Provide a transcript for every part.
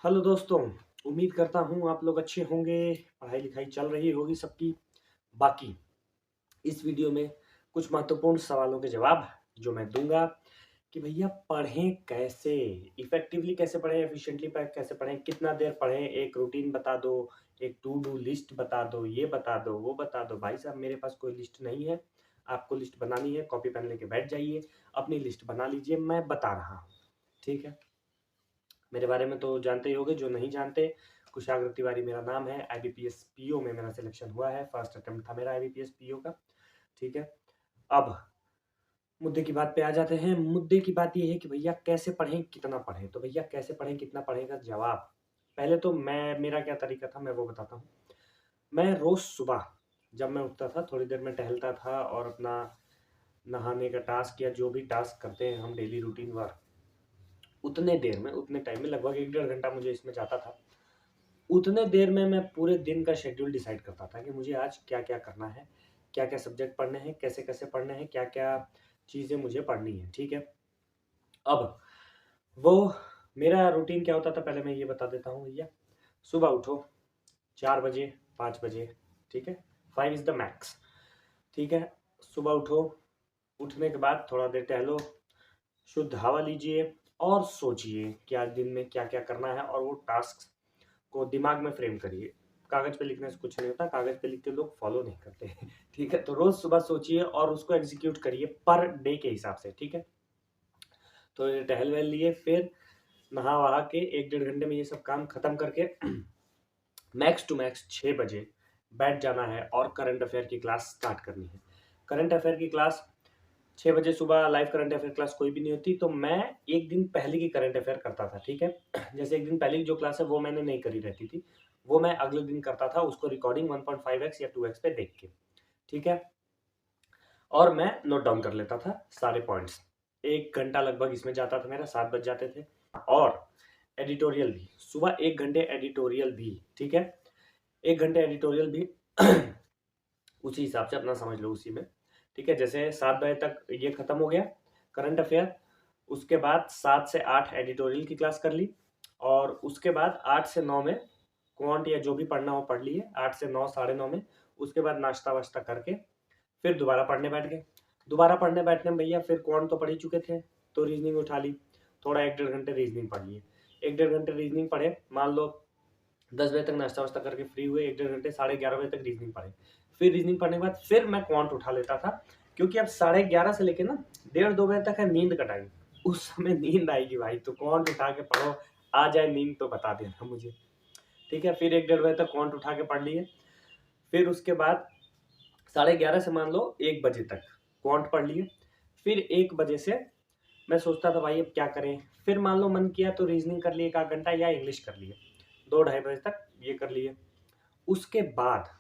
Hello दोस्तों। उम्मीद करता हूँ आप लोग अच्छे होंगे। पढ़ाई लिखाई चल रही होगी सबकी। बाकी इस वीडियो में कुछ महत्वपूर्ण सवालों के जवाब जो मैं दूंगा कि भैया पढ़ें कैसे, इफेक्टिवली कैसे पढ़ें, एफिशिएंटली कैसे पढ़ें, कितना देर पढ़ें, एक रूटीन बता दो, एक टू डू लिस्ट बता दो, ये बता दो, वो बता दो। भाई साहब मेरे पास कोई लिस्ट नहीं है। आपको लिस्ट बनानी है, कॉपी पेन लेके बैठ जाइए, अपनी लिस्ट बना लीजिए, मैं बता रहा हूँ। ठीक है। मेरे बारे में तो जानते ही होंगे, जो नहीं जानते, कुशाग्र तिवारी मेरा नाम है। आईबीपीएस पीओ में मेरा सिलेक्शन हुआ है, फर्स्ट अटेम्प्ट था मेरा आईबीपीएस पीओ का। ठीक है। अब मुद्दे की बात पे आ जाते हैं। मुद्दे की बात ये है कि भैया कैसे पढ़ें, कितना पढ़ें। तो भैया कैसे पढ़ें, कितना पढ़ें का जवाब, पहले तो मेरा क्या तरीका था मैं वो बताता हूँ। मैं रोज सुबह जब मैं उठता था, थोड़ी देर में टहलता था और अपना नहाने का टास्क या जो भी टास्क करते हैं हम डेली रूटीन वर्क, उतने देर में, उतने टाइम में, लगभग 1 डेढ़ घंटा मुझे इसमें जाता था। उतने देर में मैं पूरे दिन का शेड्यूल डिसाइड करता था कि मुझे आज क्या-क्या करना है, क्या-क्या सब्जेक्ट पढ़ने हैं, कैसे-कैसे पढ़ने हैं, क्या-क्या चीज़ें मुझे पढ़नी है। ठीक है। अब वो मेरा रूटीन क्या होता था पहले मैं ये बता देता हूँ भैया। सुबह उठो 4 बजे, 5 बजे। ठीक है। 5 इज़ द मैक्स। ठीक है। सुबह उठो, उठने के बाद थोड़ा देर टहलो, शुद्ध हवा लीजिए और सोचिए कि आज दिन में क्या-क्या करना है और वो टास्क को दिमाग में फ्रेम करिए। कागज पे लिखने से कुछ नहीं होता, कागज पे लिख के लोग फॉलो नहीं करते हैं। ठीक है। तो रोज सुबह सोचिए और उसको एग्जीक्यूट करिए पर डे के हिसाब से। ठीक है। तो ये टहल वहल लिए, फिर नहा वहा के 1 डेढ़ घंटे में ये सब काम खत्म करके मैक्स टू मैक्स 6 बजे बैठ जाना है और करंट अफेयर की क्लास स्टार्ट करनी है। करंट अफेयर की क्लास 6 बजे सुबह, लाइव करंट अफेयर क्लास कोई भी नहीं होती, तो मैं एक दिन पहले की करंट अफेयर करता था। ठीक है। जैसे एक दिन पहले की जो क्लास है वो मैंने नहीं करी रहती थी, वो मैं अगले दिन करता था, उसको रिकॉर्डिंग 1.5x या 2x पे देख के। ठीक है। और मैं नोट डाउन कर लेता था सारे पॉइंट्स। 1 घंटा लगभग इसमें जाता था मेरा, 7 बज जाते थे। और एडिटोरियल भी सुबह 1 घंटे एडिटोरियल भी। ठीक है। 1 घंटे एडिटोरियल भी उसी हिसाब से अपना समझ लो उसी में। ठीक है। जैसे 7 बजे तक ये खत्म हो गया करंट अफेयर, उसके बाद 7 से 8 एडिटोरियल की क्लास कर ली, और उसके बाद 8 से 9 में क्वांट या जो भी पढ़ना हो पढ़ लिए, 8 से 9, साढ़े 9 में। उसके बाद नाश्ता वाश्ता करके फिर दोबारा पढ़ने बैठ गए। दोबारा पढ़ने बैठने में भैया फिर क्वांट तो पढ़ ही चुके थे, तो रीजनिंग उठा ली, थोड़ा 1 डेढ़ घंटे रीजनिंग पढ़ लिए। 1 डेढ़ घंटे रीजनिंग पढ़े, मान लो 10 बजे तक नाश्ता वास्ता करके फ्री हुए, 1 डेढ़ घंटे, 11:30 बजे तक रीजनिंग पढ़े। फिर रीजनिंग पढ़ने के बाद फिर मैं क्वांट उठा लेता था, क्योंकि अब 11:30 से लेके ना 1:30 2 बजे तक है नींद का टाइम। उस समय नींद आएगी भाई, तो क्वांट उठा के पढ़ो, आ जाए नींद तो बता देना मुझे। ठीक है। फिर 1 डेढ़ बजे तक क्वांट उठा के पढ़ लिए। फिर उसके बाद 11:30 से मान लो 1 बजे तक क्वांट पढ़ लिए। फिर 1 बजे से मैं सोचता था भाई अब क्या करें, फिर मान लो मन किया तो रीजनिंग कर लिए 1 आध घंटा या इंग्लिश कर लिए, 2 ढाई बजे तक ये कर लिए। उसके बाद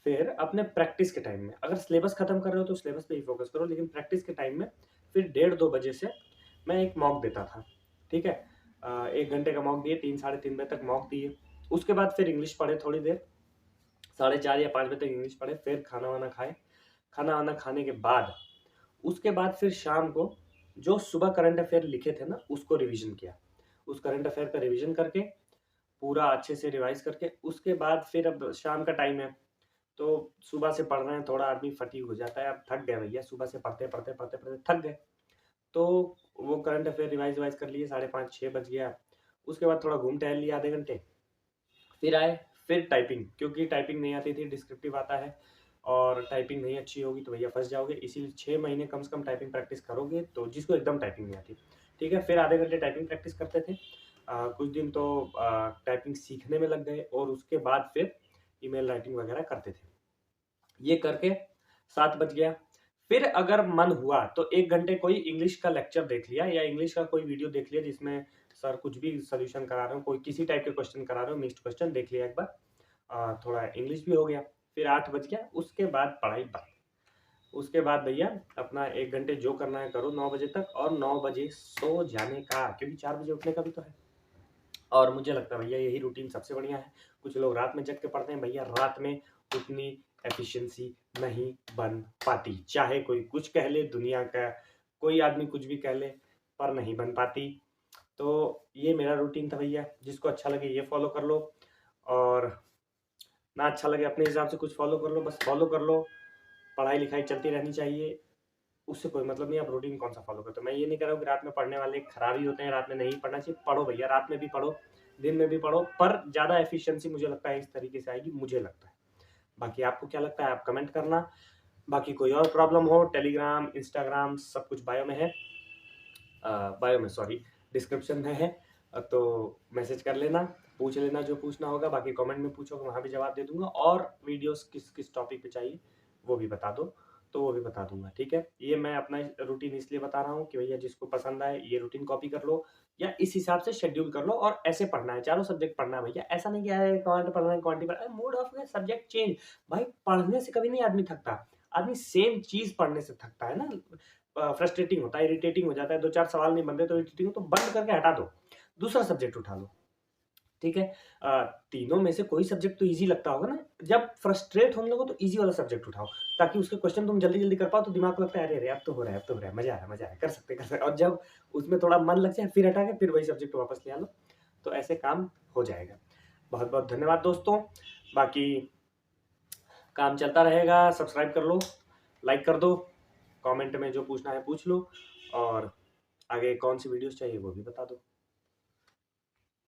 फिर अपने प्रैक्टिस के टाइम में, अगर सिलेबस खत्म कर रहे हो तो सिलेबस पे ही फोकस करो, लेकिन प्रैक्टिस के टाइम में फिर 1:30 2 बजे से मैं एक मॉक देता था। ठीक है। 1 घंटे का मॉक दिए, 3 साढ़े 3 बजे तक मॉक दिए। उसके बाद फिर इंग्लिश पढ़े थोड़ी देर, 4:30 या 5 बजे तक इंग्लिश पढ़े, फिर खाना वाना खाए। खाना वाना खाने के बाद उसके बाद फिर शाम को जो सुबह करंट अफेयर लिखे थे ना उसको रिवीजन किया। उस करंट अफेयर का रिवीजन करके पूरा अच्छे से रिवाइज करके, उसके बाद फिर अब शाम का टाइम है, तो सुबह से पढ़ रहे हैं, थोड़ा आदमी फटीग हो जाता है, अब थक गए भैया, सुबह से पढ़ते पढ़ते पढ़ते पढ़ते थक गए। तो वो करंट अफेयर रिवाइज वाइज कर लिए, 5:30 6 बज गया। उसके बाद थोड़ा घूम टहल लिया आधे घंटे, फिर आए, फिर टाइपिंग, क्योंकि टाइपिंग नहीं आती थी, डिस्क्रिप्टिव आता है, और टाइपिंग नहीं अच्छी होगी तो भैया फंस जाओगे, इसीलिए 6 महीने कम से कम टाइपिंग प्रैक्टिस करोगे, तो जिसको एकदम टाइपिंग नहीं आती। ठीक है। फिर आधे घंटे टाइपिंग प्रैक्टिस करते थे। कुछ दिन तो टाइपिंग सीखने में लग गए, और उसके बाद फिर ईमेल राइटिंग वगैरह करते थे। ये करके 7 बज गया। फिर अगर मन हुआ तो 1 घंटे कोई इंग्लिश का लेक्चर देख लिया, या इंग्लिश का कोई वीडियो देख लिया जिसमें सर कुछ भी सोल्यूशन करा रहे हो, कोई किसी टाइप के क्वेश्चन करा रहे हो, मिक्स्ड क्वेश्चन देख लिया एक बार, थोड़ा इंग्लिश भी हो गया। फिर 8 बज गया, उसके बाद पढ़ाई बंद। उसके बाद भैया अपना 1 घंटे जो करना है करो 9 बजे तक, और 9 बजे सो जाने का, क्योंकि 4 बजे उठने का भी तो है। और मुझे लगता है भैया यही रूटीन सबसे बढ़िया है। कुछ लोग रात में जग के पढ़ते हैं, भैया रात में उतनी एफिशिएंसी नहीं बन पाती, चाहे कोई कुछ कह ले, दुनिया का कोई आदमी कुछ भी कह ले, पर नहीं बन पाती। तो ये मेरा रूटीन था भैया, जिसको अच्छा लगे ये फॉलो कर लो, और ना अच्छा लगे अपने हिसाब से कुछ फॉलो कर लो, बस फॉलो कर लो। पढ़ाई लिखाई चलती रहनी चाहिए, उससे कोई मतलब नहीं आप रूटीन कौन सा फॉलो करते हो। मैं ये नहीं कह रहा हूँ कि रात में पढ़ने वाले खराब ही होते हैं, रात में नहीं पढ़ना चाहिए। पढ़ो भैया, रात में भी पढ़ो, दिन में भी पढ़ो, पर ज़्यादा एफिशिएंसी मुझे लगता है इस तरीके से आएगी, मुझे लगता है। बाकी आपको क्या लगता है आप कमेंट करना। बाकी कोई और प्रॉब्लम हो, टेलीग्राम, इंस्टाग्राम सब कुछ बायो में है, बायो में सॉरी, डिस्क्रिप्शन में है, तो मैसेज कर लेना, पूछ लेना जो पूछना होगा। बाकी कमेंट में पूछोगे वहाँ भी जवाब दे दूंगा, और वीडियोस किस किस टॉपिक पे चाहिए वो भी बता दो, तो वो भी बता दूंगा, ठीक है। ये मैं अपना रूटीन इसलिए बता रहा हूँ कि भैया जिसको पसंद आए ये रूटीन कॉपी कर लो, या इस हिसाब से शेड्यूल कर लो, और ऐसे पढ़ना है, चारों सब्जेक्ट पढ़ना है भैया। ऐसा नहीं कि क्वांट पढ़ना है, क्वांटिटी पढ़ना है, मूड ऑफ है, सब्जेक्ट चेंज। भाई पढ़ने से कभी नहीं आदमी थकता, आदमी सेम चीज पढ़ने से थकता है ना, फ्रस्ट्रेटिंग होता है, इरिटेटिंग हो जाता है, 2-4 सवाल नहीं बनते तो इरिटेटिंग हो, तो बंद करके हटा दो, दूसरा सब्जेक्ट उठा लो, ठीक है। तीनों में से कोई सब्जेक्ट तो इजी लगता होगा ना, जब फ्रस्ट्रेट होने लगो तो इजी वाला सब्जेक्ट उठाओ, ताकि उसके क्वेश्चन तुम जल्दी जल्दी कर पाओ, तो दिमाग को लगता है अरे अरे अब तो हो रहा है, अब तो हो रहा है, मजा आ रहा है, मजा आ रहा है, कर सकते। और जब उसमें थोड़ा मन लग जाए फिर हटा के फिर वही सब्जेक्ट वापस ले आ लो, तो ऐसे काम हो जाएगा। बहुत बहुत धन्यवाद दोस्तों। बाकी काम चलता रहेगा, सब्सक्राइब कर लो, लाइक कर दो, कमेंट में जो पूछना है पूछ लो, और आगे कौन सी वीडियोस चाहिए वो भी बता दो।